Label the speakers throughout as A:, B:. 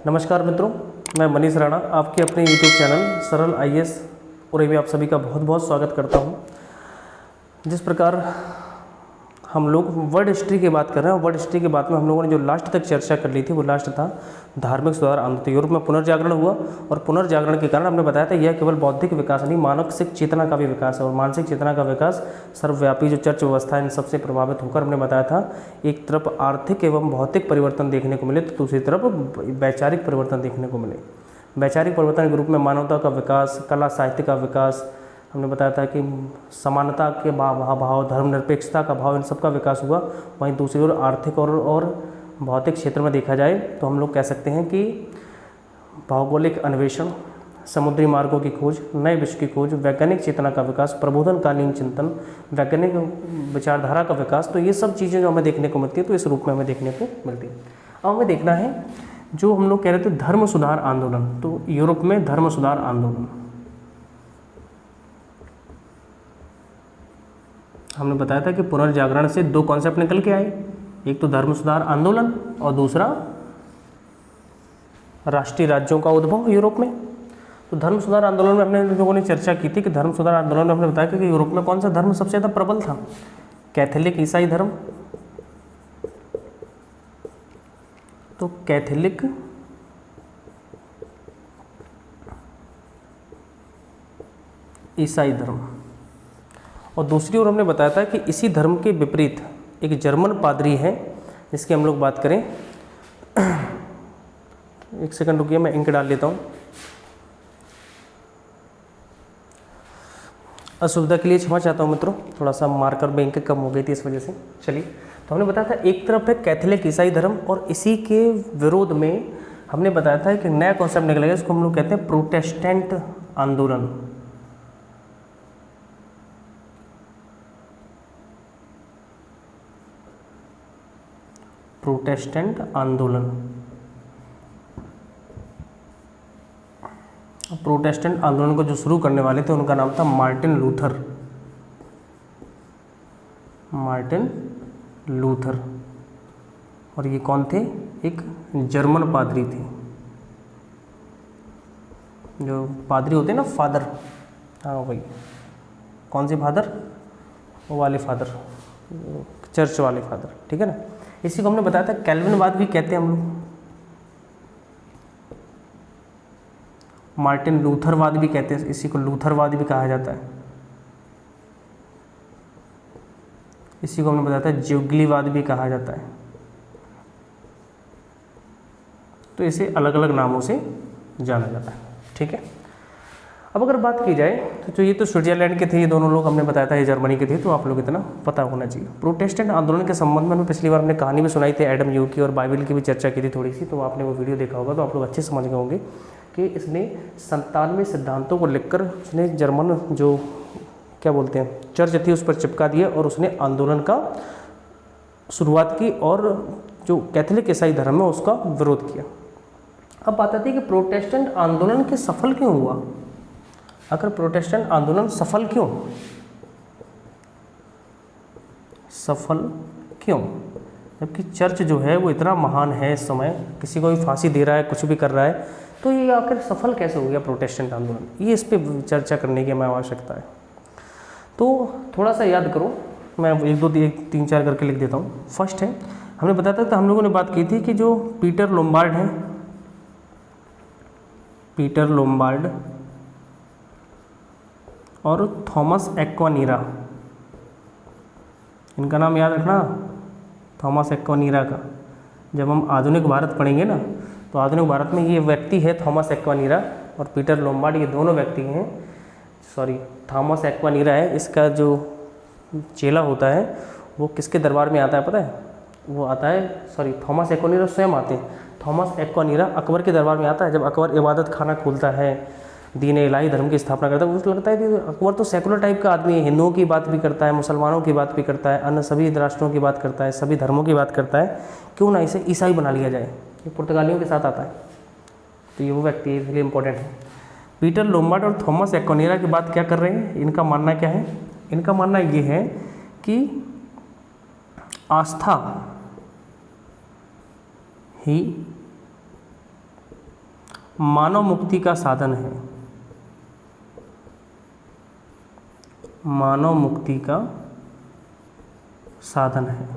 A: नमस्कार मित्रों, मैं मनीष राणा आपके अपने यूट्यूब चैनल सरल आईएएस पूरे में आप सभी का बहुत बहुत स्वागत करता हूं। जिस प्रकार हम लोग वर्ल्ड हिस्ट्री की बात कर रहे हैं, वर्ल्ड हिस्ट्री के बाद में हम लोगों ने जो लास्ट तक चर्चा कर ली थी वो लास्ट था धार्मिक सुधार आंदोलन। यूरोप में पुनर्जागरण हुआ और पुनर्जागरण के कारण हमने बताया था यह केवल बौद्धिक विकास नहीं, मानसिक चेतना का भी विकास है और मानसिक चेतना का विकास सर्वव्यापी जो चर्च व्यवस्था है इन सबसे प्रभावित होकर हमने बताया था एक तरफ आर्थिक एवं भौतिक परिवर्तन देखने को मिले तो दूसरी तरफ वैचारिक परिवर्तन देखने को मिले। वैचारिक परिवर्तन के रूप में मानवता का विकास, कला साहित्य का विकास, हमने बताया था कि समानता के भाव, धर्मनिरपेक्षता का भाव, इन सब का विकास हुआ। वहीं दूसरी ओर आर्थिक और भौतिक क्षेत्र में देखा जाए तो हम लोग कह सकते हैं कि भौगोलिक अन्वेषण, समुद्री मार्गों की खोज, नए विश्व की खोज, वैज्ञानिक चेतना का विकास, प्रबोधनकालीन चिंतन, वैज्ञानिक विचारधारा का विकास, तो ये सब चीज़ें जो हमें देखने को मिलती है तो इस रूप में हमें देखने को मिलती है। अब हमें देखना है जो हम लोग कह रहे थे धर्म सुधार आंदोलन, तो यूरोप में धर्म सुधार आंदोलन हमने बताया था कि पुनर्जागरण से दो कॉन्सेप्ट निकल के आए, एक तो धर्म सुधार आंदोलन और दूसरा राष्ट्रीय राज्यों का उद्भव यूरोप में। तो धर्म सुधार आंदोलन में हमने लोगों ने चर्चा की थी कि धर्म सुधार आंदोलन में हमने बताया कि यूरोप में कौन सा धर्म सबसे ज़्यादा प्रबल था, कैथोलिक ईसाई धर्म। तो कैथोलिक ईसाई धर्म, और दूसरी ओर हमने बताया था कि इसी धर्म के विपरीत एक जर्मन पादरी है जिसकी हम लोग बात करें। एक सेकंड रुकिए, मैं इंक डाल लेता हूँ। असुविधा के लिए क्षमा चाहता हूँ मित्रों, थोड़ा सा मार्कर में इंक कम हो गई थी इस वजह से। चलिए, तो हमने बताया था एक तरफ है कैथोलिक ईसाई धर्म और इसी के विरोध में हमने बताया था कि नया कॉन्सेप्ट निकलेगा, इसको हम लोग कहते हैं प्रोटेस्टेंट आंदोलन। प्रोटेस्टेंट आंदोलन। प्रोटेस्टेंट आंदोलन को जो शुरू करने वाले थे उनका नाम था मार्टिन लूथर। मार्टिन लूथर, और ये कौन थे? एक जर्मन पादरी थे। जो पादरी होते हैं ना, फादर, हाँ वही, कौन से फादर? वो वाले फादर, चर्च वाले फादर, ठीक है ना। इसी को हमने बताया था कैल्विनवाद भी कहते हैं हम लोग, मार्टिन लूथरवाद भी कहते हैं, इसी को लूथरवाद भी कहा जाता है। इसी को हमने बताया था ज्यूगलीवाद भी कहा जाता है। तो इसे अलग अलग नामों से जाना जाता है, ठीक है। अब अगर बात की जाए तो ये तो स्विट्जरलैंड के थे, ये दोनों लोग हमने बताया था ये जर्मनी के थे, तो आप लोग इतना पता होना चाहिए। प्रोटेस्टेंट आंदोलन के संबंध में हमने पिछली बार हमने कहानी भी सुनाई थी, एडम ह्यूम की, और बाइबल की भी चर्चा की थी थोड़ी सी, तो आपने वो वीडियो देखा होगा तो आप लोग अच्छे समझ गए होंगे कि इसने 97 सिद्धांतों को लिखकर उसने जर्मन जो क्या बोलते हैं चर्च थी उस पर चिपका दिया और उसने आंदोलन का शुरुआत की और जो कैथोलिक ईसाई धर्म है उसका विरोध किया। अब बात आती है कि प्रोटेस्टेंट आंदोलन के सफल क्यों हुआ? आखिर प्रोटेस्टेंट आंदोलन सफल क्यों? सफल क्यों? जबकि चर्च जो है वो इतना महान है, इस समय किसी को भी फांसी दे रहा है, कुछ भी कर रहा है, तो ये आखिर सफल कैसे हो गया प्रोटेस्टेंट आंदोलन? ये इस पर चर्चा करने की हमें आवश्यकता है। तो थोड़ा सा याद करो, मैं 1 2 3 4 करके लिख देता हूँ। फर्स्ट है, हमने बताया था, तो हम लोगों ने बात की थी कि जो पीटर लोम्बार्ड है, पीटर लोम्बार्ड और थॉमस एक्वानीरा, इनका नाम याद रखना, थॉमस एक्वानीरा का। जब हम आधुनिक भारत पढ़ेंगे ना तो आधुनिक भारत में ये व्यक्ति है थॉमस एक्वानीरा और पीटर लोम्बार्ड, ये दोनों व्यक्ति हैं। सॉरी, थॉमस एक्वानीरा है, इसका जो चेला होता है वो किसके दरबार में आता है पता है? वो आता है, सॉरी, थॉमस एक्वानीरा स्वयं आते हैं। थॉमस एक्वानीरा अकबर के दरबार में आता है। जब अकबर इबादत खाना खोलता है, दीन इलाही धर्म की स्थापना करता है, उसको लगता है कि अकबर तो सेकुलर टाइप का आदमी है, हिंदुओं की बात भी करता है, मुसलमानों की बात भी करता है, अन्य सभी राष्ट्रों की बात करता है, सभी धर्मों की बात करता है, क्यों ना इसे ईसाई बना लिया जाए। ये पुर्तगालियों के साथ आता है, तो ये वो व्यक्ति है, इसलिए इंपॉर्टेंट है। पीटर लोम्बार्ड और थॉमस एक्वानीरा की बात क्या कर रहे हैं? इनका मानना क्या है? इनका मानना ये है कि आस्था ही मानव मुक्ति का साधन है, मानव मुक्ति का साधन है।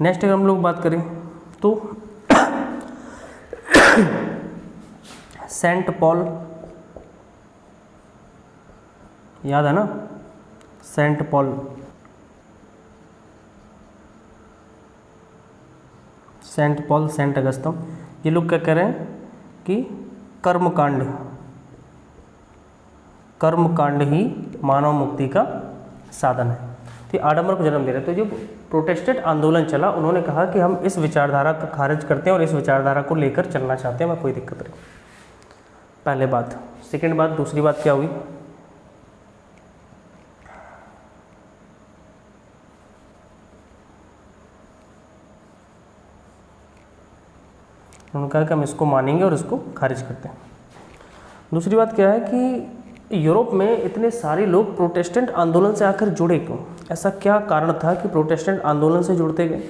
A: नेक्स्ट अगर हम लोग बात करें तो सेंट पॉल, याद है ना, saint Paul, saint Paul, saint अगस्तम, ये लोग क्या कह रहे हैं कि कर्मकांड, कर्मकांड ही मानव मुक्ति का साधन है। तो आडंबर को जन्म दे रहे हैं। तो जो प्रोटेस्टेंट आंदोलन चला, उन्होंने कहा कि हम इस विचारधारा का खारिज करते हैं और इस विचारधारा को लेकर चलना चाहते हैं, मैं कोई दिक्कत नहीं। पहले बात। सेकंड बात, दूसरी बात क्या हुई, उन्होंने कहा कि हम इसको मानेंगे और इसको खारिज करते हैं। दूसरी बात क्या है कि यूरोप में इतने सारे लोग प्रोटेस्टेंट आंदोलन से आकर जुड़े क्यों, ऐसा क्या कारण था कि प्रोटेस्टेंट आंदोलन से जुड़ते गए।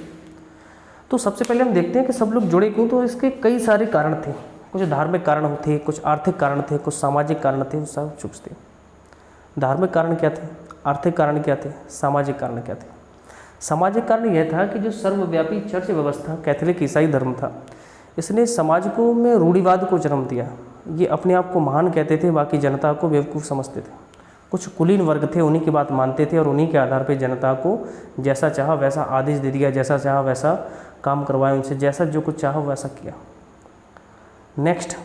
A: तो सबसे पहले हम देखते हैं कि सब लोग जुड़े क्यों। तो इसके कई सारे कारण थे, कुछ धार्मिक कारण थे, कुछ आर्थिक कारण थे, कुछ सामाजिक कारण थे, सब कुछ थे। धार्मिक कारण क्या थे, आर्थिक कारण क्या थे, सामाजिक कारण क्या थे। सामाजिक कारण यह था कि जो सर्वव्यापी चर्च व्यवस्था कैथोलिक ईसाई धर्म था, इसने समाज को में रूढ़िवाद को जन्म दिया। ये अपने आप को महान कहते थे, बाकी जनता को बेवकूफ़ समझते थे। कुछ कुलीन वर्ग थे, उन्हीं की बात मानते थे और उन्हीं के आधार पर जनता को जैसा चाहा वैसा आदेश दे दिया, जैसा चाहा वैसा काम करवाया उनसे, जैसा जो कुछ चाहा वैसा किया। नेक्स्ट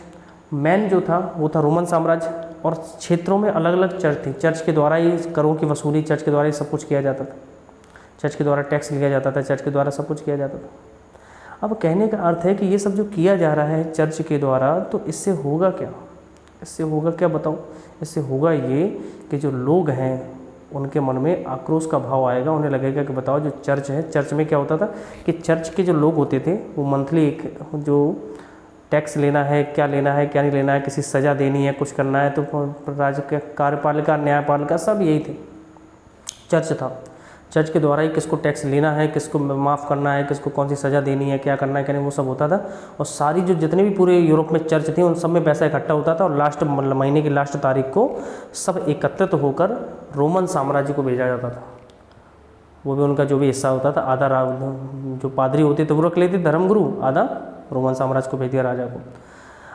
A: मैन जो था वो था रोमन साम्राज्य, और क्षेत्रों में अलग अलग चर्च थी। चर्च के द्वारा ही करों की वसूली, चर्च के द्वारा ही सब कुछ किया जाता था, चर्च के द्वारा टैक्स लिया जाता था, चर्च के द्वारा सब कुछ किया जाता था। अब कहने का अर्थ है कि ये सब जो किया जा रहा है चर्च के द्वारा, तो इससे होगा क्या, इससे होगा क्या बताऊं। इससे होगा ये कि जो लोग हैं उनके मन में आक्रोश का भाव आएगा। उन्हें लगेगा कि बताओ जो चर्च है, चर्च में क्या होता था कि चर्च के जो लोग होते थे वो मंथली एक जो टैक्स लेना है, क्या लेना है क्या नहीं लेना है, किसी सज़ा देनी है, कुछ करना है, तो राज्य के कार्यपालिका न्यायपालिका सब यही थे, चर्च था। चर्च के द्वारा ही किसको टैक्स लेना है, किसको माफ़ करना है, किसको कौन सी सज़ा देनी है, क्या करना है क्या नहीं, वो सब होता था। और सारी जो जितने भी पूरे यूरोप में चर्च थी उन सब में पैसा इकट्ठा होता था और लास्ट महीने की लास्ट तारीख को सब एकत्रित होकर रोमन साम्राज्य को भेजा जाता था। वो भी उनका जो भी हिस्सा होता था, आधा जो पादरी होते थे वो रख लेते धर्मगुरु, आधा रोमन साम्राज्य को भेज दिया राजा को।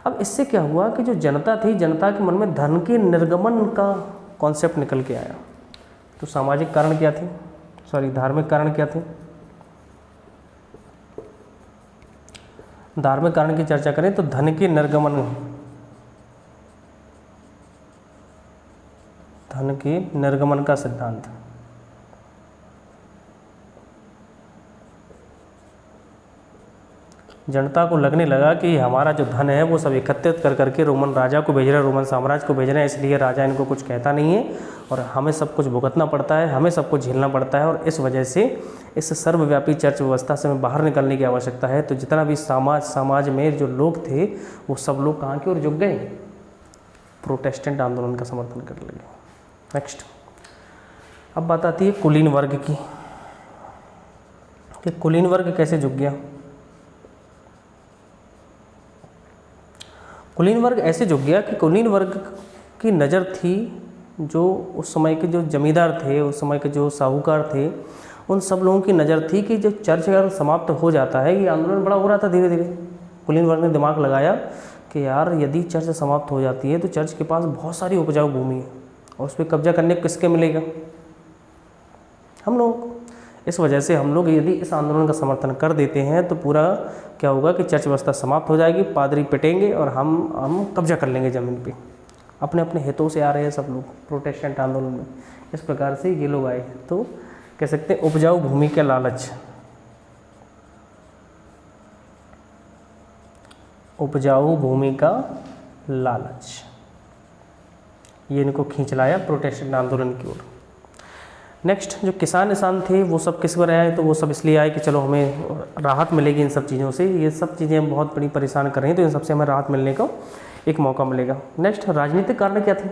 A: अब इससे क्या हुआ कि जो जनता थी, जनता के मन में धन के निर्गमन का कॉन्सेप्ट निकल के आया। तो सामाजिक कारण क्या थे, धार्मिक कारण क्या थे। धार्मिक कारण की चर्चा करें तो धन के निर्गमन, धन के निर्गमन का सिद्धांत। जनता को लगने लगा कि हमारा जो धन है वो सब एकत्रित कर करके रोमन राजा को भेज रहे हैं, रोमन साम्राज्य को भेज रहे हैं, इसलिए राजा इनको कुछ कहता नहीं है और हमें सब कुछ भुगतना पड़ता है, हमें सब कुछ झेलना पड़ता है। और इस वजह से इस सर्वव्यापी चर्च व्यवस्था से हमें बाहर निकलने की आवश्यकता है। तो जितना भी समाज में जो लोग थे वो सब लोग कहाँ की ओर झुक गए, प्रोटेस्टेंट आंदोलन का समर्थन करने लगे। नेक्स्ट अब बात आती है कुलीन वर्ग की, कि कुलीन वर्ग कैसे झुक गया। कुलीन वर्ग ऐसे झुक गया कि कुलीन वर्ग की नज़र थी, जो उस समय के जो जमींदार थे, उस समय के जो साहूकार थे, उन सब लोगों की नज़र थी कि जो चर्च अगर समाप्त हो जाता है, ये आंदोलन बड़ा हो रहा था धीरे धीरे। कुलीन वर्ग ने दिमाग लगाया कि यार यदि चर्च समाप्त हो जाती है तो चर्च के पास बहुत सारी उपजाऊ भूमि है और उस पर कब्जा करने किसके मिलेगा, हम लोग। इस वजह से हम लोग यदि इस आंदोलन का समर्थन कर देते हैं तो पूरा क्या होगा कि चर्च व्यवस्था समाप्त हो जाएगी, पादरी पिटेंगे और हम कब्जा कर लेंगे ज़मीन पे। अपने अपने हितों से आ रहे हैं सब लोग प्रोटेस्टेंट आंदोलन में। इस प्रकार से ये लोग आए, तो कह सकते हैं उपजाऊ भूमि का लालच, उपजाऊ भूमि का लालच, ये इनको खींच लाया प्रोटेस्टेंट आंदोलन की ओर। नेक्स्ट जो किसान थे वो सब किस पर आए, तो वो सब इसलिए आए कि चलो हमें राहत मिलेगी इन सब चीज़ों से, ये सब चीज़ें बहुत बड़ी परेशान कर रही हैं, तो इन सबसे हमें राहत मिलने का एक मौका मिलेगा। नेक्स्ट राजनीतिक कारण क्या थे।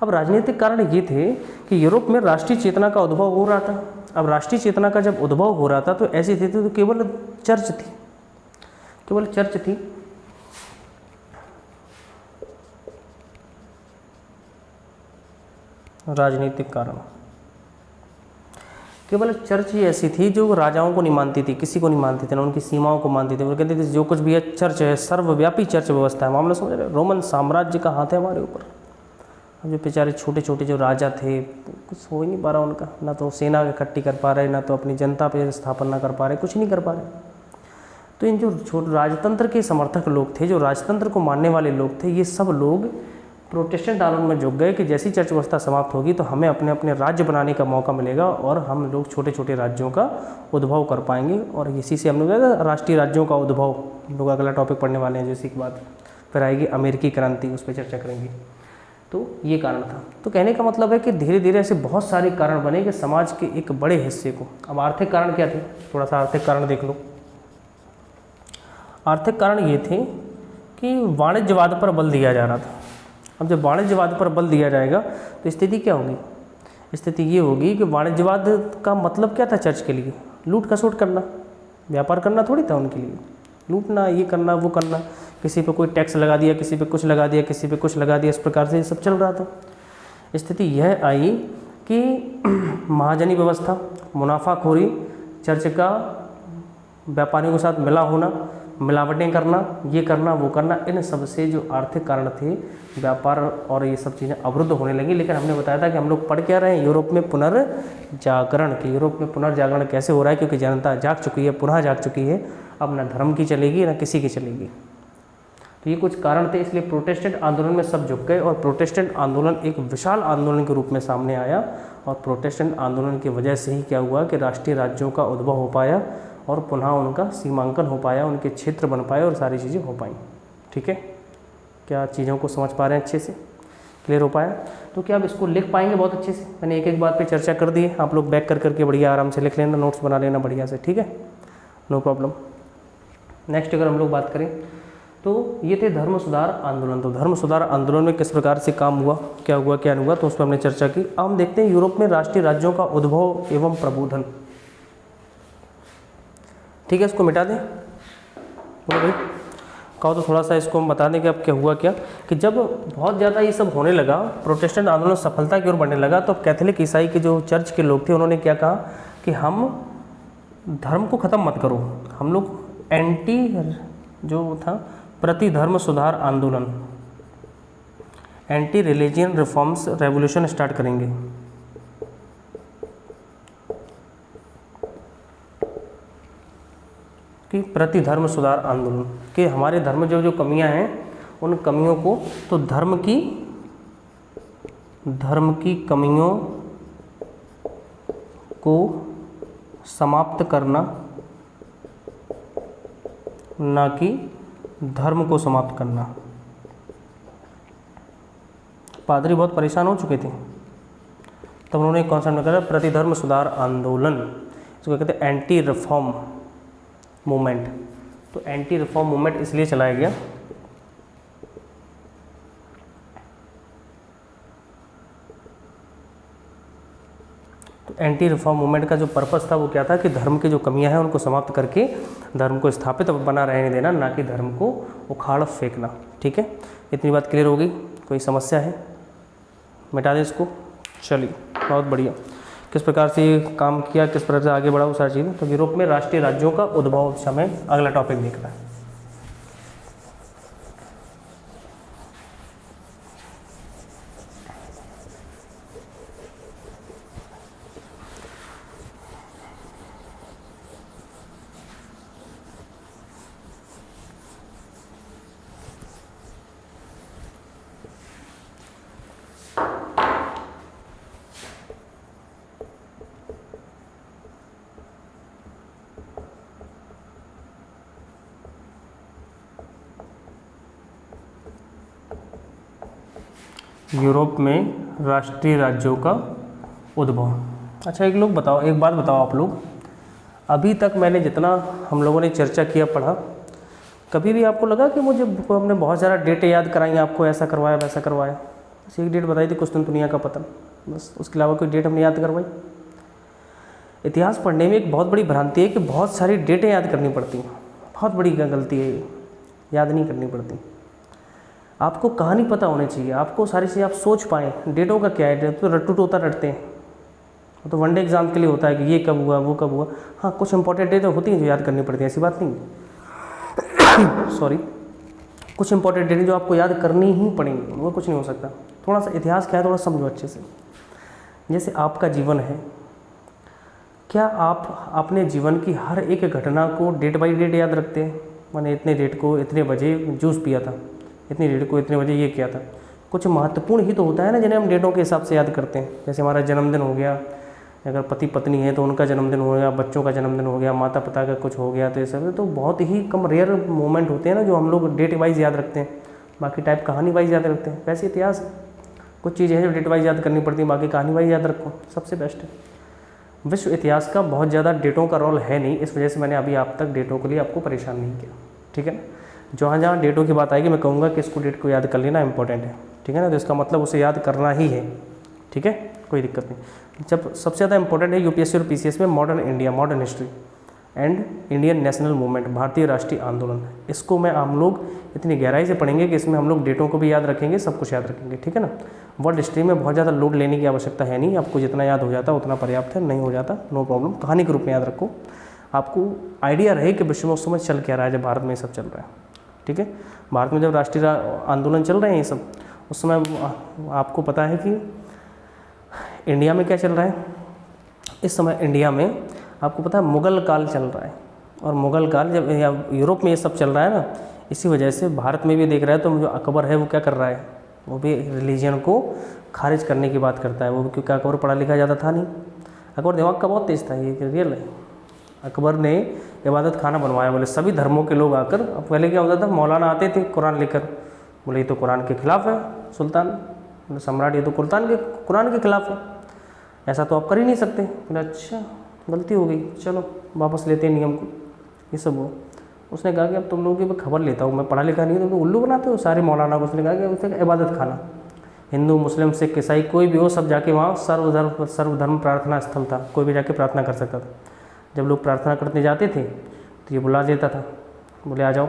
A: अब राजनीतिक कारण ये थे कि यूरोप में राष्ट्रीय चेतना का उद्भव हो रहा था। अब राष्ट्रीय चेतना का जब उद्भव हो रहा था तो ऐसी स्थिति तो केवल चर्च थी, केवल चर्च थी। राजनीतिक कारण, केवल चर्च ही ऐसी थी जो राजाओं को नहीं मानती थी, किसी को नहीं मानती थी, ना उनकी सीमाओं को मानती थी। वो कहती थी जो कुछ भी है चर्च है, सर्वव्यापी चर्च व्यवस्था है। मामला समझ रहे, रोमन साम्राज्य का हाथ है हमारे ऊपर। अब जो बेचारे छोटे छोटे जो राजा थे, कुछ हो ही नहीं पा रहा उनका, ना तो सेना इकट्ठी कर पा रहे, ना तो अपनी जनता पे स्थापना कर पा रहे, कुछ नहीं कर पा रहे। तो इन जो छोटे राजतंत्र के समर्थक लोग थे, जो राजतंत्र को मानने वाले लोग थे, ये सब लोग प्रोटेस्टेंट आंदोलन में जुट गए कि जैसी चर्च व्यवस्था समाप्त होगी तो हमें अपने अपने राज्य बनाने का मौका मिलेगा और हम लोग छोटे छोटे राज्यों का उद्भव कर पाएंगे। और इसी से हम लोग राष्ट्रीय राज्यों का उद्भव, हम लोग अगला टॉपिक पढ़ने वाले हैं जैसे कि बात फिर आएगी अमेरिकी क्रांति, उस पर चर्चा करेंगे। तो ये कारण था। तो कहने का मतलब है कि धीरे धीरे ऐसे बहुत सारे कारण बने कि समाज के एक बड़े हिस्से को, अब आर्थिक कारण क्या थे, थोड़ा सा आर्थिक कारण देख लो। आर्थिक कारण ये थे कि वाणिज्यवाद पर बल दिया जा रहा था। अब जब वाणिज्यवाद पर बल दिया जाएगा तो स्थिति क्या होगी, स्थिति ये होगी कि वाणिज्यवाद का मतलब क्या था चर्च के लिए, लूट खसोट करना, व्यापार करना थोड़ी था उनके लिए, लूटना, ये करना वो करना, किसी पे कोई टैक्स लगा दिया, किसी पे कुछ लगा दिया, किसी पे कुछ लगा दिया, इस प्रकार से ये सब चल रहा था। स्थिति यह आई कि महाजनी व्यवस्था, मुनाफाखोरी, चर्च का व्यापारियों के साथ मिला होना, मिलावटें करना, ये करना वो करना, इन सब से जो आर्थिक कारण थे, व्यापार और ये सब चीज़ें अवरुद्ध होने लगी। लेकिन हमने बताया था कि हम लोग पढ़ क्या रहे हैं, यूरोप में पुनर्जागरण के। यूरोप में पुनर्जागरण कैसे हो रहा है, क्योंकि जनता जाग चुकी है, पुनः जाग चुकी है, अब ना धर्म की चलेगी ना किसी की चलेगी। तो ये कुछ कारण थे, इसलिए प्रोटेस्टेंट आंदोलन में सब झुक गए और प्रोटेस्टेंट आंदोलन एक विशाल आंदोलन के रूप में सामने आया। और प्रोटेस्टेंट आंदोलन की वजह से ही क्या हुआ कि राष्ट्रीय राज्यों का उद्भव हो पाया और पुनः उनका सीमांकन हो पाया, उनके क्षेत्र बन पाए और सारी चीज़ें हो पाई। ठीक है, क्या चीज़ों को समझ पा रहे हैं, अच्छे से क्लियर हो पाया? तो क्या आप इसको लिख पाएंगे बहुत अच्छे से? मैंने एक एक बात पे चर्चा कर दी है, आप लोग बैक कर करके बढ़िया आराम से लिख लेना, नोट्स बना लेना बढ़िया से, ठीक है, नो प्रॉब्लम। नेक्स्ट अगर हम लोग बात करें तो ये थे धर्म सुधार आंदोलन। तो धर्म सुधार आंदोलन में किस प्रकार से काम हुआ, क्या हुआ क्या नहीं हुआ, तो उस पर हमने चर्चा की। अब हम देखते हैं यूरोप में राष्ट्रीय राज्यों का उद्भव एवं प्रबोधन। ठीक है, इसको मिटा दें, बोलो भाई, कहो तो थोड़ा सा इसको हम बता दें कि अब क्या हुआ क्या, कि जब बहुत ज़्यादा ये सब होने लगा, प्रोटेस्टेंट आंदोलन सफलता की ओर बढ़ने लगा, तो कैथोलिक ईसाई के जो चर्च के लोग थे उन्होंने क्या कहा कि हम धर्म को ख़त्म मत करो, हम लोग एंटी जो था प्रति धर्म सुधार आंदोलन, anti religion reforms revolution start करेंगे। कि प्रति धर्म सुधार आंदोलन, कि हमारे धर्म में जो जो कमियां हैं उन कमियों को, तो धर्म की कमियों को समाप्त करना, ना कि धर्म को समाप्त करना। पादरी बहुत परेशान हो चुके थे, तब उन्होंने एक कॉन्सेप्ट निकाला प्रति धर्म सुधार आंदोलन, इसको कहते हैं एंटी रिफॉर्म मूवमेंट। तो एंटी रिफॉर्म मूवमेंट इसलिए चलाया गया तो एंटी रिफॉर्म मूवमेंट का जो पर्पस था वो क्या था कि धर्म की जो कमियां हैं उनको समाप्त करके धर्म को स्थापित बना रहने देना, ना कि धर्म को उखाड़ फेंकना। ठीक है, इतनी बात क्लियर होगी? कोई समस्या है? मिटा दें इसको। चलिए, बहुत बढ़िया। किस प्रकार से ये काम किया, किस प्रकार से आगे बढ़ा, वो सारी चीज़ें। तो यूरोप में राष्ट्रीय राज्यों का उद्भव समय अगला टॉपिक देखना है। यूरोप में राष्ट्रीय राज्यों का उद्भव। अच्छा, एक बात बताओ आप लोग, अभी तक मैंने जितना हम लोगों ने चर्चा किया, पढ़ा, कभी भी आपको लगा कि हमने बहुत सारा डेटें याद कराई, आपको ऐसा करवाया वैसा करवाया? बस एक डेट बताई थी, कुस्तुनतुनिया का पतन, बस, उसके अलावा कोई डेट हमने याद करवाई? इतिहास पढ़ने में एक बहुत बड़ी भ्रांति है कि बहुत सारी डेटें याद करनी पड़ती हैं। बहुत बड़ी गलती है ये, याद नहीं करनी पड़ती। आपको कहानी पता होनी चाहिए, आपको सारी चीज़ें आप सोच पाएँ। डेटों का क्या है, तो रट्टू टोता रटते हैं, तो वनडे एग्ज़ाम के लिए होता है कि ये कब हुआ वो कब हुआ। हाँ, कुछ इंपॉर्टेंट डेट होती हैं जो याद करनी पड़ती है, ऐसी बात नहीं है सॉरी, कुछ इंपॉर्टेंट डेट जो आपको याद करनी ही पड़ेंगी, वो कुछ नहीं हो सकता। थोड़ा सा इतिहास क्या है, थोड़ा समझो अच्छे से। जैसे आपका जीवन है, क्या आप अपने जीवन की हर एक घटना को डेट बाई डेट याद रखते हैं? मैंने इतने डेट को इतने बजे जूस पिया था, इतनी डेट को इतने बजे ये किया था। कुछ महत्वपूर्ण ही तो होता है ना, जिन्हें हम डेटों के हिसाब से याद करते हैं। जैसे हमारा जन्मदिन हो गया, अगर पति पत्नी है तो उनका जन्मदिन हो गया, बच्चों का जन्मदिन हो गया, माता पिता का कुछ हो गया, तो ये सब तो बहुत ही कम रेयर मोमेंट होते हैं ना जो हम लोग डेट वाइज याद रखते हैं। बाकी टाइप कहानी वाइज याद रखते हैं। वैसे इतिहास कुछ चीज़ें हैं जो डेट वाइज याद करनी पड़ती है, बाकी कहानी वाइज याद रखो, सबसे बेस्ट है। विश्व इतिहास का बहुत ज़्यादा डेटों का रोल है नहीं, इस वजह से मैंने अभी आप तक डेटों के लिए आपको परेशान नहीं किया, ठीक है ना। जहाँ जहाँ डेटों की बात आएगी मैं कहूँगा कि इसको डेट को याद कर लेना इंपॉर्टेंट है, ठीक है ना। तो इसका मतलब उसे याद करना ही है, ठीक है, कोई दिक्कत नहीं। जब सबसे ज़्यादा इंपॉर्टेंट है यूपीएससी और पीसीएस में modern India, modern history and Indian national movement, भारतीय राष्ट्रीय आंदोलन, इसको मैं हम लोग इतनी गहराई से पढ़ेंगे कि इसमें हम लोग डेटों को भी याद रखेंगे, सब कुछ याद रखेंगे, ठीक है ना। वर्ल्ड हिस्ट्री में बहुत ज़्यादा लोड लेने की आवश्यकता है नहीं, आपको जितना याद हो जाता है उतना पर्याप्त है, नहीं हो जाता नो प्रॉब्लम, कहानी के रूप में याद रखो। आपको आइडिया रहे कि विश्व में उस समय चल क्या रहा है, जब भारत में ये सब चल रहा है, ठीक है। भारत में जब राष्ट्रीय आंदोलन चल रहे हैं ये सब, उस समय आपको पता है कि इंडिया में क्या चल रहा है। इस समय इंडिया में आपको पता है मुग़ल काल चल रहा है, और मुग़ल काल जब यूरोप में ये सब चल रहा है ना, इसी वजह से भारत में भी देख रहा है। तो जो अकबर है वो क्या कर रहा है, वो भी रिलीजन को खारिज करने की बात करता है। वो क्योंकि अकबर पढ़ा लिखा ज़्यादा था नहीं, अकबर दिमाग का बहुत तेज़ था, ये रियल है। अकबर ने इबादत खाना बनवाया, बोले सभी धर्मों के लोग आकर। अब पहले क्या होता था, मौलाना आते थे कुरान लेकर, बोले ये तो कुरान के खिलाफ़ है, सुल्तान सम्राट ये तो कुरान के खिलाफ़ है, ऐसा तो आप कर ही नहीं सकते। बोले अच्छा गलती हो गई, चलो वापस लेते हैं नियम को, ये सब हो। उसने कहा कि अब तुम लोगों की खबर लेता हूँ, मैं पढ़ा लिखा नहीं, तुम लोग उल्लू बनाते हो सारे मौलाना को। उसने कहा कि उसने इबादत खाना, हिंदू मुस्लिम सिख ईसाई कोई भी हो, सब जाके वहाँ सर्वधर्म प्रार्थना स्थल था, कोई भी जाके प्रार्थना कर सकता था। जब लोग प्रार्थना करने जाते थे तो ये बुला देता था, बोले आ जाओ,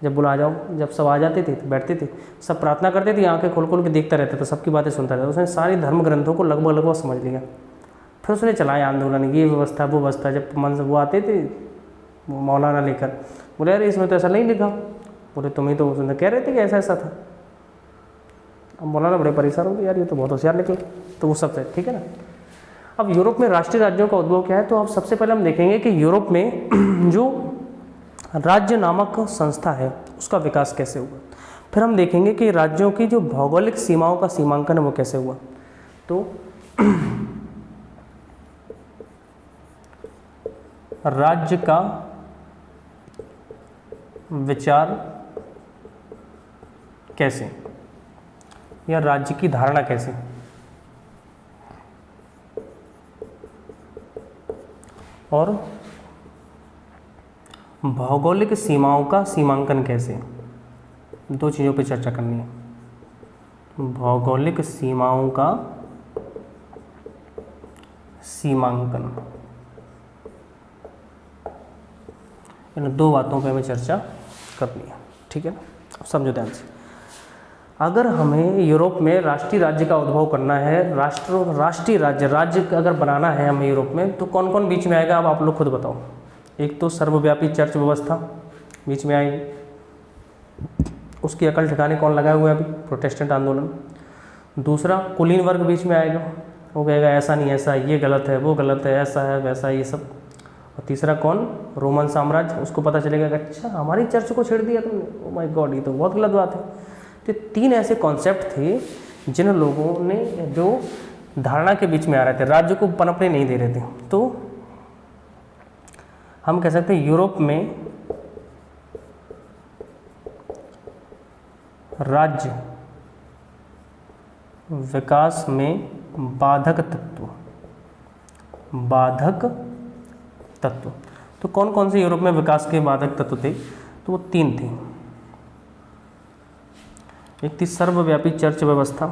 A: जब बुला जाओ, जब सब आ जाते थे तो बैठते थे, सब प्रार्थना करते थे, आंखें खोल खोल के देखता रहता था, सबकी बातें सुनता रहता। उसने सारी धर्म ग्रंथों को लगभग समझ लिया। फिर उसने चलाया आंदोलन, ये व्यवस्था वो व्यवस्था। जब मन से वो आते थे मौलाना लेकर, बोले अरे इसमें तो ऐसा नहीं लिखा, बोले तुम्हें तो उसने कह रहे थे कि ऐसा ऐसा था। अब मौलाना बड़े परेशान हो गए, यार ये तो बहुत होशियार निकले, तो वो सब है, ठीक है ना। अब यूरोप में राष्ट्रीय राज्यों का उद्भव क्या है, तो अब सबसे पहले हम देखेंगे कि यूरोप में जो राज्य नामक संस्था है उसका विकास कैसे हुआ। फिर हम देखेंगे कि राज्यों की जो भौगोलिक सीमाओं का सीमांकन है वो कैसे हुआ। तो राज्य का विचार कैसे, या राज्य की धारणा कैसे, और भौगोलिक सीमाओं का सीमांकन कैसे, दो चीज़ों पर चर्चा करनी है। भौगोलिक सीमाओं का सीमांकन, इन दो बातों पे हमें चर्चा करनी है, ठीक है ना। अब समझो ध्यान से, अगर हमें यूरोप में राष्ट्रीय राज्य का उद्भव करना है, राष्ट्रीय राज्य अगर बनाना है हमें यूरोप में, तो कौन कौन बीच में आएगा, अब आप लोग खुद बताओ। एक तो सर्वव्यापी चर्च व्यवस्था बीच में आएगी, उसकी अकल ठिकाने कौन लगाए हुए हैं अभी, प्रोटेस्टेंट आंदोलन। दूसरा कुलीन वर्ग बीच में आएगा, वो कहेगा ऐसा नहीं ऐसा, ये गलत है वो गलत है, ऐसा है वैसा, ये सब। और तीसरा कौन, रोमन साम्राज्य, उसको पता चलेगा कि अच्छा हमारी चर्च को छेड़ दिया तुमने, ओ माय गॉड ये तो बहुत गलत बात है। तो तीन ऐसे कॉन्सेप्ट थे जिन लोगों ने जो धारणा के बीच में आ रहे थे, राज्य को पनपने नहीं दे रहे थे। तो हम कह सकते हैं यूरोप में राज्य विकास में बाधक तत्व। तो कौन कौन से यूरोप में विकास के बाधक तत्व थे, तो वो तीन थे। एक थी सर्वव्यापी चर्च व्यवस्था,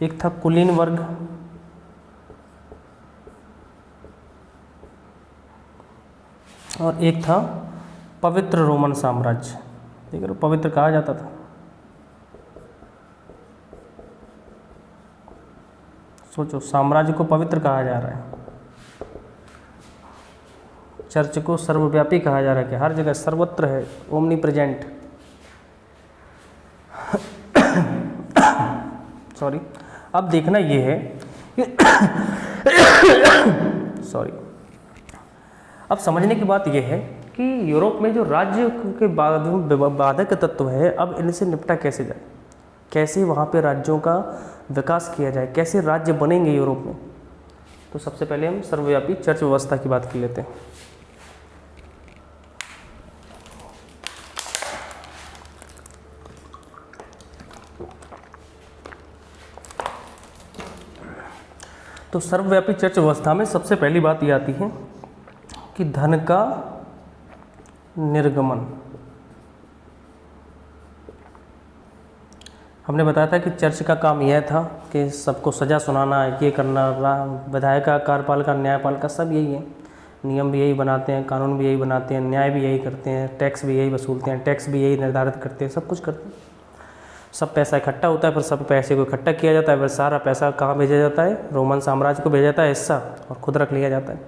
A: एक था कुलीन वर्ग और एक था पवित्र रोमन साम्राज्य। देख रहे हो, पवित्र कहा जाता था। सोचो, साम्राज्य को पवित्र कहा जा रहा है, चर्च को सर्वव्यापी कहा जा रहा है कि हर जगह सर्वत्र है, ओमनी प्रेजेंट। सॉरी। अब देखना ये है कि सॉरी, अब समझने की बात यह है कि यूरोप में जो राज्य के बाधक तत्व है, अब इनसे निपटा कैसे जाए, कैसे वहाँ पे राज्यों का विकास किया जाए, कैसे राज्य बनेंगे यूरोप में। तो सबसे पहले हम सर्वव्यापी चर्च व्यवस्था की बात कर लेते हैं। तो सर्वव्यापी चर्च व्यवस्था में सबसे पहली बात ये आती है कि धन का निर्गमन। हमने बताया था कि चर्च का काम यह था कि सबको सजा सुनाना, ये करना, विधायक का, कार्यपालिका, न्यायपालिका सब यही है, नियम भी यही बनाते हैं, कानून भी यही बनाते हैं, न्याय भी यही करते हैं, टैक्स भी यही वसूलते हैं, टैक्स भी यही निर्धारित करते हैं, सब कुछ करते हैं। सब पैसा इकट्ठा होता है, फिर सब पैसे को इकट्ठा किया जाता है, फिर सारा पैसा कहाँ भेजा जाता है, रोमन साम्राज्य को भेजा जाता है हिस्सा, और खुद रख लिया जाता है।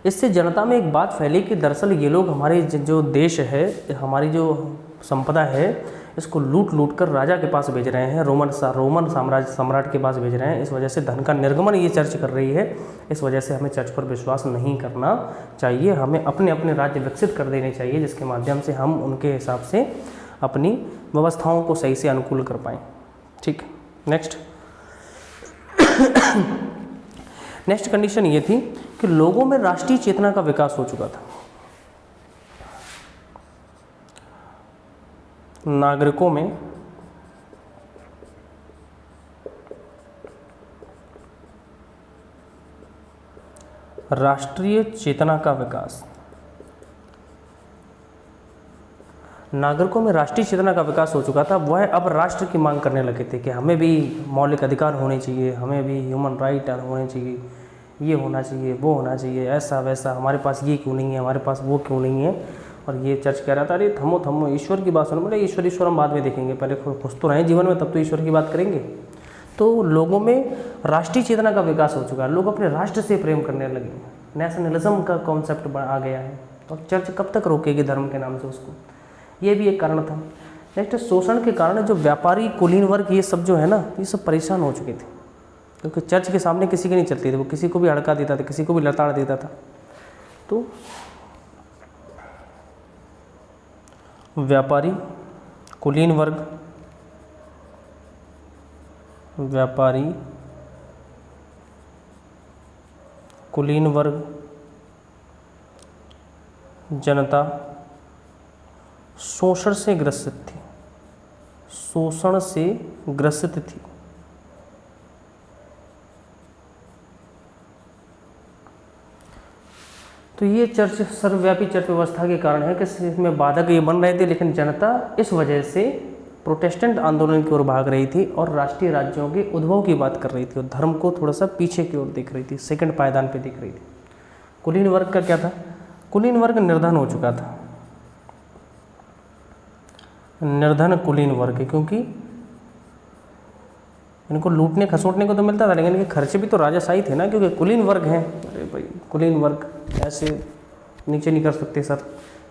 A: इससे जनता में एक बात फैली कि दरअसल ये लोग हमारे जो देश है, हमारी जो संपदा है, इसको लूट लूट कर राजा के पास भेज रहे हैं, रोमन साम्राज्य सम्राट के पास भेज रहे हैं। इस वजह से धन का निर्गमन ये चर्च कर रही है। इस वजह से हमें चर्च पर विश्वास नहीं करना चाहिए, हमें अपने अपने राज्य विकसित कर देने चाहिए, जिसके माध्यम से हम उनके हिसाब से अपनी व्यवस्थाओं को सही से अनुकूल कर पाएँ। ठीक, नेक्स्ट नेक्स्ट कंडीशन ये थी कि लोगों में राष्ट्रीय चेतना का विकास हो चुका था। नागरिकों में राष्ट्रीय चेतना का विकास, नागरिकों में राष्ट्रीय चेतना का विकास हो चुका था। वह अब राष्ट्र की मांग करने लगे थे कि हमें भी मौलिक अधिकार होने चाहिए, हमें भी ह्यूमन राइट होने चाहिए, ये होना चाहिए, वो होना चाहिए, ऐसा वैसा, हमारे पास ये क्यों नहीं है, हमारे पास वो क्यों नहीं है। और ये चर्च कह रहा था, अरे थमो थमो, ईश्वर की बात सुनो। बोले ईश्वर हम बाद में देखेंगे, पहले खुश तो रहें जीवन में, तब तो ईश्वर की बात करेंगे। तो लोगों में राष्ट्रीय चेतना का विकास हो चुका है, लोग अपने राष्ट्र से प्रेम करने लगे, नेशनलिज्म का कॉन्सेप्ट आ गया है। तो चर्च कब तक रोकेगी धर्म के नाम से उसको, ये भी एक कारण था। नेक्स्ट, शोषण के कारण जो व्यापारी, कुलीन वर्ग, ये सब जो है ना, ये सब परेशान हो चुके थे, क्योंकि चर्च के सामने किसी की नहीं चलती थी, वो किसी को भी हड़का देता था, किसी को भी लताड़ देता था। तो व्यापारी, कुलीन वर्ग, व्यापारी, कुलीन वर्ग, जनता शोषण से ग्रसित थी, शोषण से ग्रसित थी। तो ये चर्च, सर्वव्यापी चर्च व्यवस्था के कारण है कि इसमें बाधक ये बन रहे थे, लेकिन जनता इस वजह से प्रोटेस्टेंट आंदोलन की ओर भाग रही थी और राष्ट्रीय राज्यों के उद्भव की बात कर रही थी, और धर्म को थोड़ा सा पीछे की ओर देख रही थी, सेकंड पायदान पे देख रही थी। कुलीन वर्ग का क्या था, कुलीन वर्ग निर्धन हो चुका था, निर्धन कुलीन वर्ग, क्योंकि इनको लूटने खसोटने को तो मिलता था, लेकिन इनके खर्चे भी तो राजाशाही थे ना, क्योंकि कुलीन वर्ग हैं। अरे भाई, कुलीन वर्ग ऐसे नीचे नहीं कर सकते सर,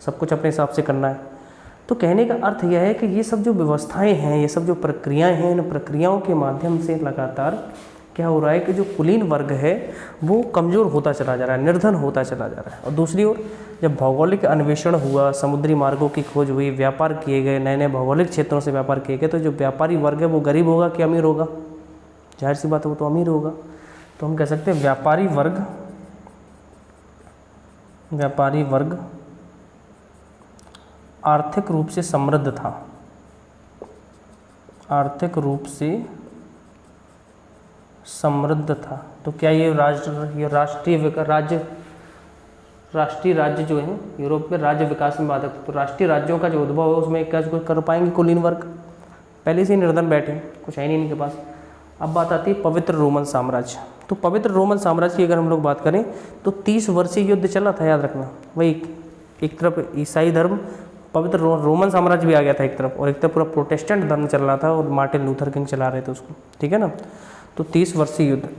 A: सब कुछ अपने हिसाब से करना है। तो कहने का अर्थ यह है कि ये सब जो व्यवस्थाएं हैं, ये सब जो प्रक्रियाएं हैं, इन प्रक्रियाओं के माध्यम से लगातार क्या हो रहा है कि जो कुलीन वर्ग है वो कमज़ोर होता चला जा रहा है, निर्धन होता चला जा रहा है। और दूसरी ओर जब भौगोलिक अन्वेषण हुआ, समुद्री मार्गों की खोज हुई, व्यापार किए गए, नए नए भौगोलिक क्षेत्रों से व्यापार किए गए, तो जो व्यापारी वर्ग है वो गरीब होगा कि अमीर होगा? जाहिर सी बात है, वो तो अमीर होगा। तो हम कह सकते हैं व्यापारी वर्ग आर्थिक रूप से समृद्ध था, आर्थिक रूप से समृद्ध था। तो क्या ये राष्ट्रीय राज्य जो है यूरोप में राज्य विकास में बाधक, तो राष्ट्रीय राज्यों का जो उद्भव है उसमें क्या कुछ कर पाएंगे कुलीन वर्ग? पहले से ही निर्धन बैठे, कुछ है नहीं इनके पास। अब बात आती है पवित्र रोमन साम्राज्य। तो पवित्र रोमन साम्राज्य की अगर हम लोग बात करें तो 30 वर्षीय युद्ध चला था, याद रखना। वही एक तरफ ईसाई धर्म, पवित्र रोमन साम्राज्य भी आ गया था एक तरफ, और एक तरफ पूरा प्रोटेस्टेंट धर्म चल रहा था और मार्टिन लूथर किंग चला रहे थे उसको, ठीक है ना। तो 30 वर्षीय युद्ध।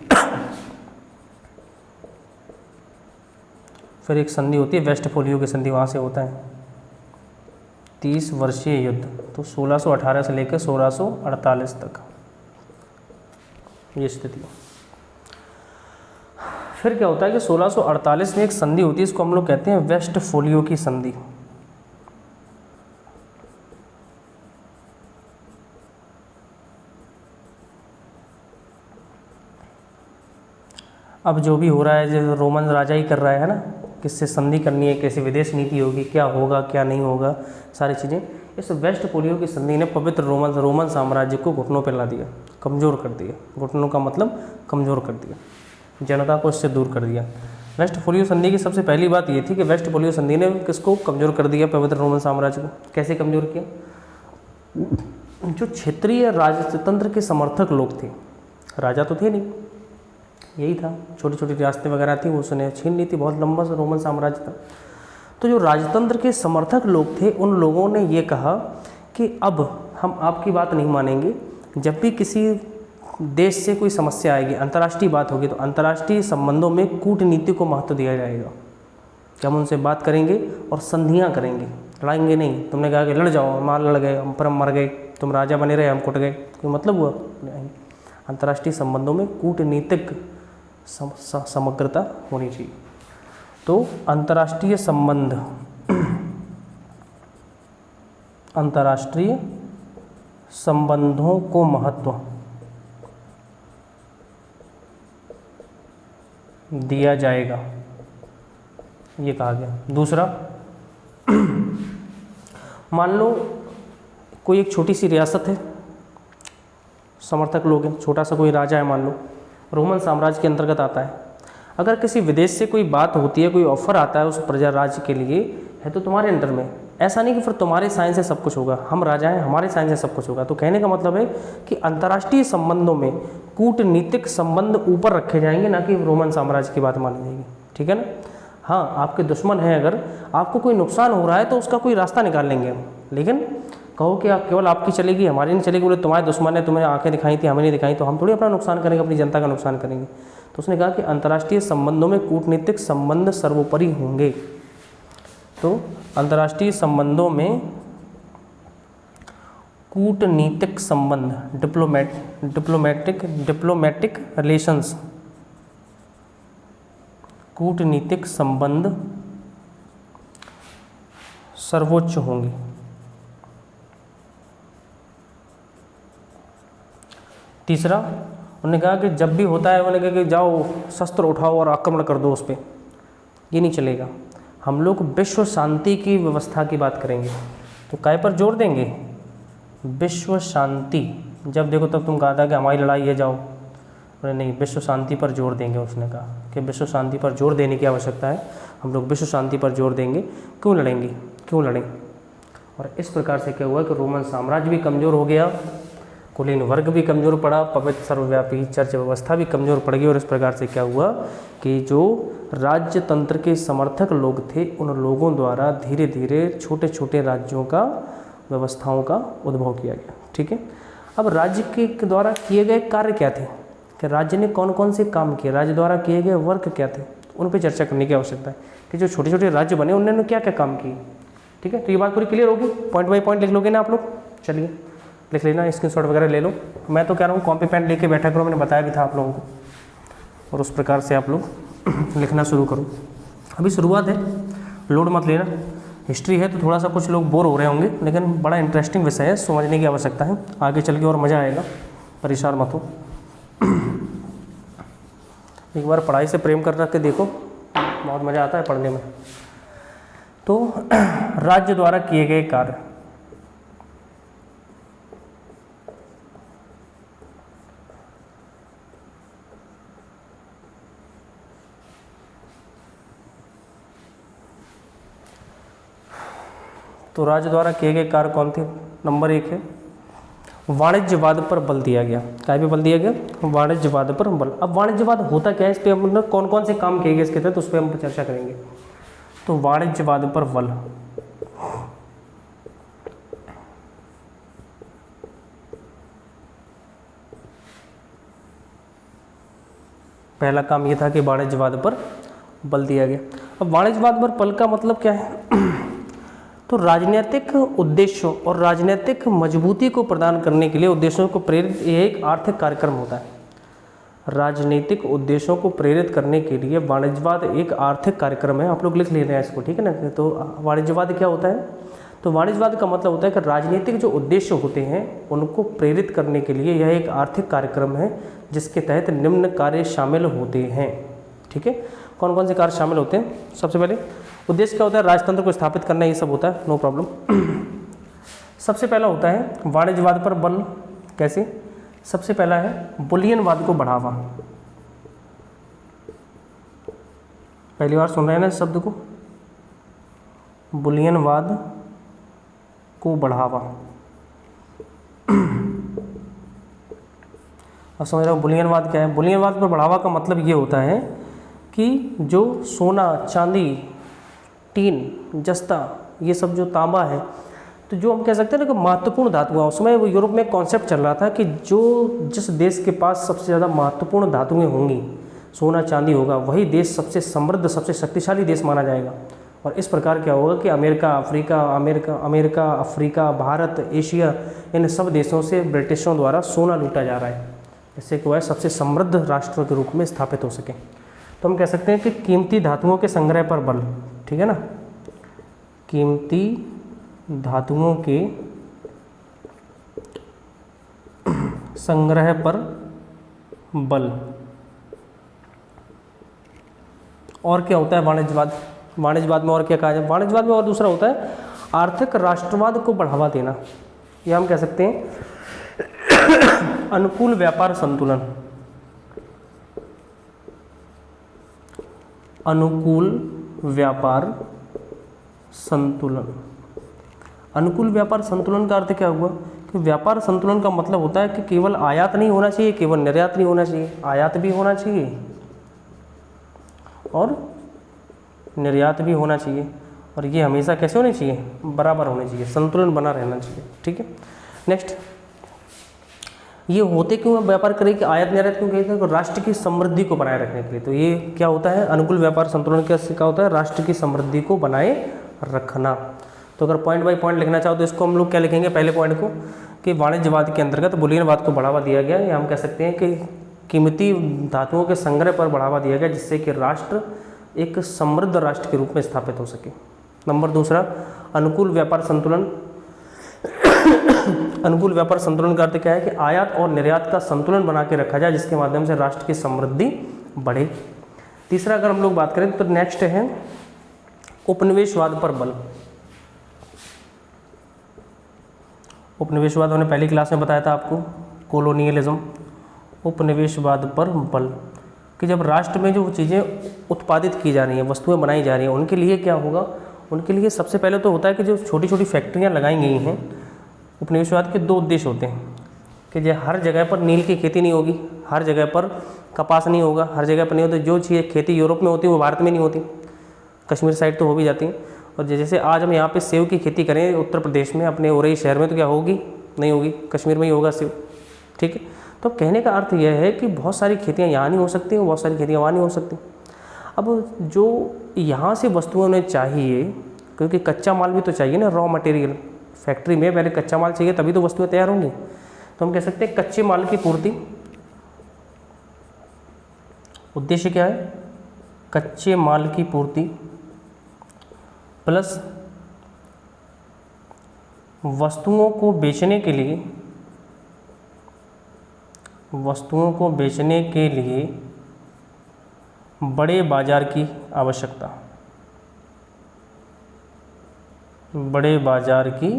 A: फिर एक संधि होती है वेस्टफोलियो की संधि, वहाँ से होता है 30 वर्षीय युद्ध। तो 1618 से लेकर 1648 तक ये स्थिति। फिर क्या होता है कि 1648 में एक संधि होती है, इसको हम लोग कहते हैं वेस्टफोलियो की संधि। अब जो भी हो रहा है, जो रोमन राजा ही कर रहा है ना, किससे संधि करनी है, कैसी विदेश नीति होगी, क्या होगा क्या नहीं होगा, सारी चीज़ें। इस वेस्टफोलियो की संधि ने पवित्र रोमन साम्राज्य को घुटनों पर ला दिया, कमज़ोर कर दिया। घुटनों का मतलब कमज़ोर कर दिया, जनता को इससे दूर कर दिया। वेस्टफोलियो संधि की सबसे पहली बात ये थी कि वेस्टफोलियो संधि ने किसको कमज़ोर कर दिया, पवित्र रोमन साम्राज्य को। कैसे कमज़ोर किया? जो क्षेत्रीय राजतंत्र के समर्थक लोग थे, राजा तो थे नहीं, यही था, छोटी छोटी रियासतें वगैरह थी, वो उसने छीन ली थी, बहुत लंबा रोमन साम्राज्य था। तो जो राजतंत्र के समर्थक लोग थे, उन लोगों ने ये कहा कि अब हम आपकी बात नहीं मानेंगे, जब भी किसी देश से कोई समस्या आएगी, अंतर्राष्ट्रीय बात होगी, तो अंतर्राष्ट्रीय संबंधों में कूटनीति को महत्व दिया जाएगा कि हम उनसे बात करेंगे और संधियाँ करेंगे, लड़ाएंगे नहीं। तुमने कहा कि लड़ जाओ, हम लड़ गए, हम पर हम मर गए, तुम राजा बने रहे, हम कुट गए, कोई मतलब हुआ नहीं। अंतर्राष्ट्रीय संबंधों में कूटनीतिक समग्रता होनी चाहिए। तो अंतर्राष्ट्रीय संबंध, अंतर्राष्ट्रीय संबंधों को महत्व दिया जाएगा, ये कहा गया। दूसरा, मान लो कोई एक छोटी सी रियासत है, समर्थक लोग हैं, छोटा सा कोई राजा है, मान लो रोमन साम्राज्य के अंतर्गत आता है। अगर किसी विदेश से कोई बात होती है, कोई ऑफर आता है उस प्रजा राज्य के लिए, है तो तुम्हारे अंडर में। ऐसा नहीं कि फिर तुम्हारे साइन से सब कुछ होगा, हम राजा हैं, हमारे साइन से सब कुछ होगा। तो कहने का मतलब है कि अंतर्राष्ट्रीय संबंधों में कूटनीतिक संबंध ऊपर रखे जाएंगे, ना कि रोमन साम्राज्य की बात मानी जाएगी, ठीक है ना। हाँ, आपके दुश्मन हैं, अगर आपको कोई नुकसान हो रहा है तो उसका कोई रास्ता निकाल लेंगे हम, लेकिन कहो कि आप केवल आपकी चलेगी, हमारी नहीं चलेगी, बोले तुम्हारे दुश्मन है, तुम्हें आंखें दिखाई थी, हमें नहीं दिखाई, तो हम थोड़ी अपना नुकसान करेंगे, अपनी जनता का नुकसान करेंगे। तो उसने कहा कि अंतर्राष्ट्रीय संबंधों में कूटनीतिक संबंध सर्वोपरि होंगे। तो अंतर्राष्ट्रीय संबंधों में कूटनीतिक संबंध, डिप्लोमेटिक रिलेशंस, कूटनीतिक संबंध सर्वोच्च होंगे। तीसरा, उन्होंने कहा कि जब भी होता है, उन्होंने कहा कि जाओ शस्त्र उठाओ और आक्रमण कर दो उस पर, ये नहीं चलेगा। हम लोग विश्व शांति की व्यवस्था की बात करेंगे। तो काय पर जोर देंगे? विश्व शांति। जब देखो तब तुम कहा था कि हमारी लड़ाई है, जाओ, नहीं, विश्व शांति पर जोर देंगे। उसने कहा कि विश्व शांति पर जोर देने की आवश्यकता है, हम लोग विश्व शांति पर जोर देंगे। क्यों लड़ेंगे, क्यों लड़ें? और इस प्रकार से क्या हुआ कि रोमन साम्राज्य भी कमज़ोर हो गया, कुलीन वर्ग भी कमज़ोर पड़ा, पवित्र सर्वव्यापी चर्च व्यवस्था भी कमज़ोर पड़ गई। और इस प्रकार से क्या हुआ कि जो राज्य तंत्र के समर्थक लोग थे, उन लोगों द्वारा धीरे धीरे छोटे छोटे राज्यों का, व्यवस्थाओं का उद्भव किया गया, ठीक है। अब राज्य के द्वारा किए गए कार्य क्या थे, कि राज्य ने कौन कौन से काम किए, राज्य द्वारा किए गए वर्क क्या थे, उन पर चर्चा करने की आवश्यकता है कि जो छोटे छोटे राज्य बने उन्होंने क्या क्या काम किए, ठीक है। तो ये बात पूरी क्लियर होगी, पॉइंट बाई पॉइंट लिख लोगे ना आप लोग? चलिए लिख लेना, स्क्रीनशॉट वगैरह ले लो। मैं तो कह रहा हूँ कॉपी पेन लेके बैठा करो, मैंने बताया भी था आप लोगों को, और उस प्रकार से आप लोग लिखना शुरू करो। अभी शुरुआत है, लोड मत लेना। हिस्ट्री है तो थोड़ा सा कुछ लोग बोर हो रहे होंगे, लेकिन बड़ा इंटरेस्टिंग विषय है, समझने की आवश्यकता है, आगे चल के और मज़ा आएगा, परेशान मत हो। एक बार पढ़ाई से प्रेम कर रख के देखो, बहुत मज़ा आता है पढ़ने में। तो राज्य द्वारा किए गए कार्य, तो राज्य द्वारा किए गए कार्य कौन थे? नंबर 1 है वाणिज्यवाद पर बल दिया गया। क्या पे बल दिया गया? वाणिज्यवाद पर बल। अब वाणिज्यवाद होता क्या है, इस पर हम कौन कौन से काम किए गए इसके तहत, उस पर हम चर्चा करेंगे। तो वाणिज्यवाद पर बल, पहला काम यह था कि वाणिज्यवाद पर बल दिया गया। अब वाणिज्यवाद पर बल का मतलब क्या है? तो राजनीतिक उद्देश्यों और राजनीतिक मजबूती को प्रदान करने के लिए उद्देश्यों को प्रेरित, यह एक आर्थिक कार्यक्रम होता है। राजनीतिक उद्देश्यों को प्रेरित करने के लिए वाणिज्यवाद एक आर्थिक कार्यक्रम है। आप लोग लिख ले रहे हैं इसको, ठीक है ना। तो वाणिज्यवाद क्या होता है? तो वाणिज्यवाद का मतलब होता है कि राजनीतिक जो उद्देश्य होते हैं उनको प्रेरित करने के लिए यह एक आर्थिक कार्यक्रम है जिसके तहत निम्न कार्य शामिल होते हैं। ठीक है, कौन कौन से कार्य शामिल होते हैं? सबसे पहले उद्देश्य क्या होता है? राजतंत्र को स्थापित करना, ये सब होता है, नो प्रॉब्लम। सबसे पहला होता है वाणिज्यवाद पर बल। कैसे? सबसे पहला है बुलियनवाद को बढ़ावा। पहली बार सुन रहे हैं ना इस शब्द को, बुलियनवाद को बढ़ावा। अब समझ रहे हो बुलियनवाद क्या है? बुलियनवाद पर बढ़ावा का मतलब ये होता है कि जो सोना, चांदी, टीन, जस्ता, ये सब जो तांबा है, तो जो हम कह सकते हैं ना कि महत्वपूर्ण धातुएं, उस समय वो यूरोप में एक कॉन्सेप्ट चल रहा था कि जिस देश के पास सबसे ज़्यादा महत्वपूर्ण धातुएं होंगी, सोना चांदी होगा, वही देश सबसे समृद्ध, सबसे शक्तिशाली देश माना जाएगा। और इस प्रकार क्या होगा कि अमेरिका, अफ्रीका, भारत, एशिया, इन सब देशों से ब्रिटिशों द्वारा सोना लूटा जा रहा है, इससे क्या है सबसे समृद्ध राष्ट्रों के रूप में स्थापित हो सके। तो हम कह सकते हैं कि कीमती धातुओं के संग्रह पर बल, ठीक है ना, कीमती धातुओं के संग्रह पर बल। और क्या होता है वाणिज्यवाद? वाणिज्यवाद में और क्या कहा जाए? वाणिज्यवाद में और दूसरा होता है आर्थिक राष्ट्रवाद को बढ़ावा देना, या हम कह सकते हैं अनुकूल व्यापार संतुलन। अनुकूल व्यापार संतुलन। अनुकूल व्यापार संतुलन का अर्थ क्या हुआ कि व्यापार संतुलन का मतलब होता है कि केवल आयात नहीं होना चाहिए, केवल निर्यात नहीं होना चाहिए, आयात भी होना चाहिए और निर्यात भी होना चाहिए। और ये हमेशा कैसे होने चाहिए? बराबर होने चाहिए, संतुलन बना रहना चाहिए। ठीक है, नेक्स्ट, ये होते क्यों व्यापार करें कि आयात निर्यात क्यों कहते हैं? तो राष्ट्र की समृद्धि को बनाए रखने के लिए। तो ये क्या होता है? अनुकूल व्यापार संतुलन क्या होता है? राष्ट्र की समृद्धि को बनाए रखना। तो अगर पॉइंट बाय पॉइंट लिखना चाहो तो इसको हम लोग क्या लिखेंगे? पहले पॉइंट को कि वाणिज्यवाद के अंतर्गत बुलियनवाद को बढ़ावा दिया गया, या हम कह सकते हैं कि कीमती धातुओं के संग्रह पर बढ़ावा दिया गया जिससे कि राष्ट्र एक समृद्ध राष्ट्र के रूप में स्थापित हो सके। नंबर दूसरा, अनुकूल व्यापार संतुलन। अनुकूल व्यापार संतुलन का अर्थ क्या है कि आयात और निर्यात का संतुलन बना के रखा जाए जिसके माध्यम से राष्ट्र की समृद्धि बढ़े। तीसरा अगर हम लोग बात करें तो नेक्स्ट है उपनिवेशवाद पर बल। उपनिवेशवाद हमने पहली क्लास में बताया था आपको, कोलोनियलिज्म। उपनिवेशवाद पर बल कि जब राष्ट्र में जो चीज़ें उत्पादित की जा रही हैं, वस्तुएं बनाई जा रही हैं, उनके लिए क्या होगा? उनके लिए सबसे पहले तो होता है कि जो छोटी छोटी फैक्ट्रियां लगाई गई हैं, उपनिवेशवाद के दो उद्देश्य होते हैं कि जो हर जगह पर नील की खेती नहीं होगी, हर जगह पर कपास नहीं होगा, हर जगह पर नहीं होती। जो चीज़ खेती यूरोप में होती है वो भारत में नहीं होती, कश्मीर साइड तो हो भी जाती हैं। और जैसे आज हम यहाँ पे सेब की खेती करें उत्तर प्रदेश में, अपने उरई शहर में, तो क्या होगी? नहीं होगी, कश्मीर में ही होगा सेब। ठीक है, तो कहने का अर्थ यह है कि बहुत सारी खेतियाँ यहाँ नहीं हो सकती, बहुत सारी खेतियाँ वहाँ नहीं हो सकती। अब जो यहाँ से वस्तुएं उन्हें चाहिए, क्योंकि कच्चा माल भी तो चाहिए ना, रॉ मटेरियल। फैक्ट्री में पहले कच्चा माल चाहिए तभी तो वस्तुएं तैयार होंगी। तो हम कह सकते हैं कच्चे माल की पूर्ति। उद्देश्य क्या है? कच्चे माल की पूर्ति प्लस वस्तुओं को बेचने के लिए बड़े बाजार की आवश्यकता। बड़े बाजार की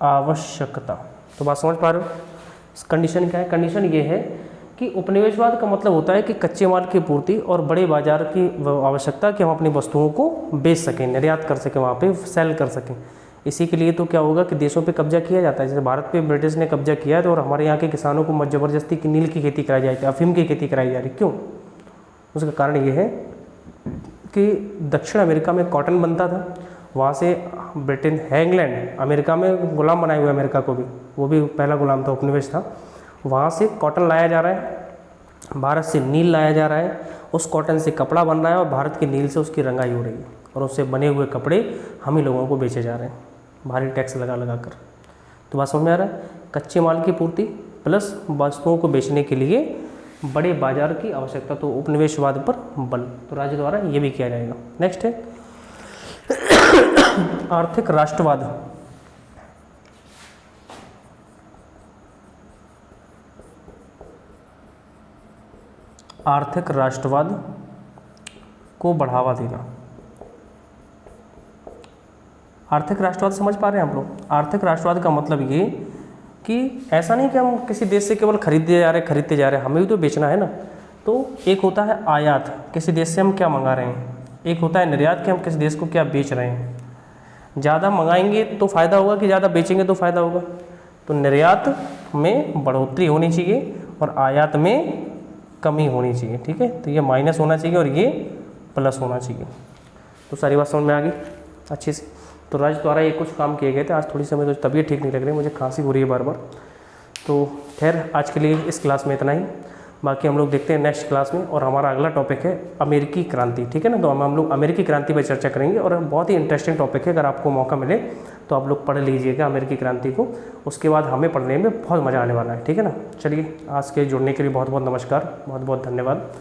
A: आवश्यकता। तो बात समझ पा रहे हो? कंडीशन क्या है? कंडीशन ये है कि उपनिवेशवाद का मतलब होता है कि कच्चे माल की पूर्ति और बड़े बाजार की आवश्यकता कि हम अपनी वस्तुओं को बेच सकें, निर्यात कर सकें, वहाँ पे सेल कर सकें। इसी के लिए तो क्या होगा कि देशों पे कब्जा किया जाता है। जैसे भारत पे ब्रिटिश ने कब्जा किया है तो और हमारे यहाँ के किसानों को ज़बरदस्ती की नील की खेती कराई जाती है, अफीम की खेती कराई जा रही, क्यों? उसका कारण ये है कि दक्षिण अमेरिका में कॉटन बनता था, वहाँ से ब्रिटेन है, इंग्लैंड अमेरिका में गुलाम बनाए हुए, अमेरिका को भी, वो भी पहला गुलाम था, उपनिवेश था। वहाँ से कॉटन लाया जा रहा है, भारत से नील लाया जा रहा है, उस कॉटन से कपड़ा बन रहा है और भारत की नील से उसकी रंगाई हो रही है और उससे बने हुए कपड़े हम ही लोगों को बेचे जा रहे हैं भारी टैक्स लगा लगा कर। तो बात समझ में आ रहा है? कच्चे माल की पूर्ति प्लस वस्तुओं को बेचने के लिए बड़े बाजार की आवश्यकता, तो उपनिवेशवाद पर बल, तो राज्य द्वारा ये भी किया जाएगा। नेक्स्ट है आर्थिक राष्ट्रवाद। आर्थिक राष्ट्रवाद को बढ़ावा देना। आर्थिक राष्ट्रवाद समझ पा रहे हैं आप लोग? आर्थिक राष्ट्रवाद का मतलब ये कि ऐसा नहीं कि हम किसी देश से केवल खरीदते जा रहे हैं, हमें भी तो बेचना है ना। तो एक होता है आयात, किसी देश से हम क्या मंगा रहे हैं, एक होता है निर्यात कि हम किसी देश को क्या बेच रहे हैं। ज़्यादा मंगाएंगे तो फ़ायदा होगा कि ज़्यादा बेचेंगे तो फ़ायदा होगा? तो निर्यात में बढ़ोतरी होनी चाहिए और आयात में कमी होनी चाहिए, ठीक है। तो ये माइनस होना चाहिए और ये प्लस होना चाहिए। तो सारी बात समझ में आ गई अच्छे से। तो राज्य द्वारा ये कुछ काम किए गए थे। आज थोड़ी सी मुझे तबीयत ठीक नहीं लग रही, मुझे खांसी हो रही है बार बार। तो खैर आज के लिए इस क्लास में इतना ही, बाकी हम लोग देखते हैं नेक्स्ट क्लास में। और हमारा अगला टॉपिक है अमेरिकी क्रांति, ठीक है ना। तो हम लोग अमेरिकी क्रांति पर चर्चा करेंगे और बहुत ही इंटरेस्टिंग टॉपिक है। अगर आपको मौका मिले तो आप लोग पढ़ लीजिएगा अमेरिकी क्रांति को, उसके बाद हमें पढ़ने में बहुत मज़ा आने वाला है, ठीक है ना। चलिए आज के जुड़ने के लिए बहुत बहुत नमस्कार, बहुत बहुत धन्यवाद।